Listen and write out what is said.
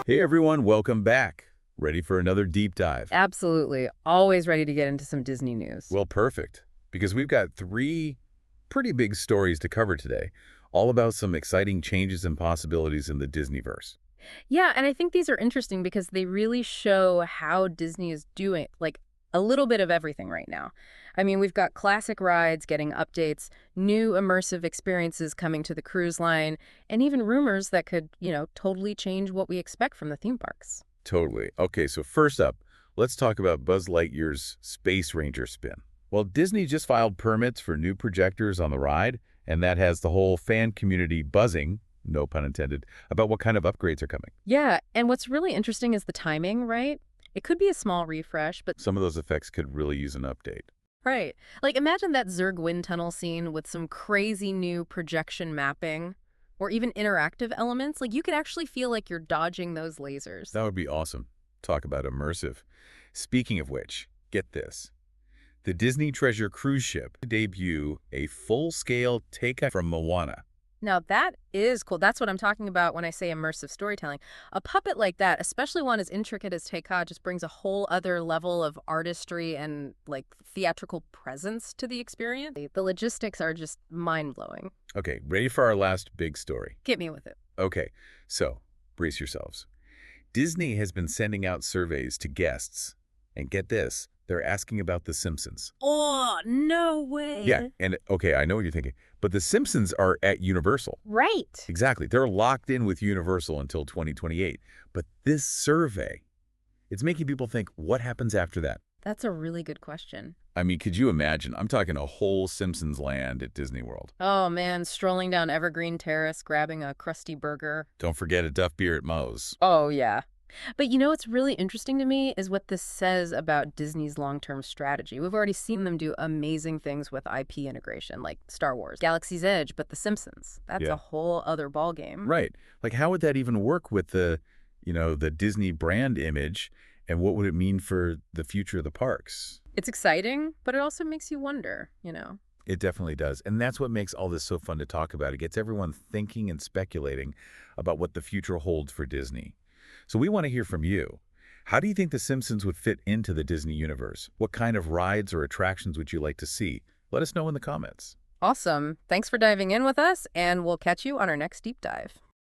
Hey everyone, welcome back. Ready for another deep dive? Absolutely. Always ready to get into some Disney news. Well, perfect, because we've got three pretty big stories to cover today, all about some exciting changes and possibilities in the Disneyverse. Yeah, and I think these are interesting because they really show how Disney is doing, like, a little bit of everything right now. I mean, we've got classic rides getting updates, new immersive experiences coming to the cruise line, and even rumors that could, totally change what we expect from the theme parks. Totally. Okay, so first up, let's talk about Buzz Lightyear's Space Ranger spin. Well, Disney just filed permits for new projectors on the ride, and that has the whole fan community buzzing, no pun intended, about what kind of upgrades are coming. Yeah, and what's really interesting is the timing, right? It could be a small refresh, but Some of those effects could really use an update. right. Like, imagine that Zurg wind tunnel scene with some crazy new projection mapping or even interactive elements. Like, you could actually feel like you're dodging those lasers. That would be awesome. Talk about immersive. Speaking of which, get this. The Disney Treasure cruise ship debut a full-scale takeoff from Moana. Now, that is cool. That's what I'm talking about when I say immersive storytelling. A puppet like that, especially one as intricate as Teika, just brings a whole other level of artistry and, like, theatrical presence to the experience. The logistics are just mind-blowing. Okay, ready for our last big story. Get me with it. Okay, so brace yourselves. Disney has been sending out surveys to guests, and get this, they're asking about The Simpsons. Oh, no way. Yeah, and okay, I know what you're thinking, but The Simpsons are at Universal. Right. Exactly, they're locked in with Universal until 2028. But this survey, it's making people think, what happens after that? That's a really good question. I mean, could you imagine? I'm talking a whole Simpsons land at Disney World. Oh man, strolling down Evergreen Terrace, grabbing a crusty burger. Don't forget a Duff beer at Moe's. Oh yeah. But what's really interesting to me is what this says about Disney's long-term strategy. We've already seen them do amazing things with IP integration, like Star Wars, Galaxy's Edge, but The Simpsons. That's Yeah. a whole other ballgame. Right. Like, how would that even work with the Disney brand image, and what would it mean for the future of the parks? It's exciting, but it also makes you wonder. It definitely does. And that's what makes all this so fun to talk about. It gets everyone thinking and speculating about what the future holds for Disney. So we want to hear from you. How do you think The Simpsons would fit into the Disney universe? What kind of rides or attractions would you like to see? Let us know in the comments. Awesome. Thanks for diving in with us, and we'll catch you on our next deep dive.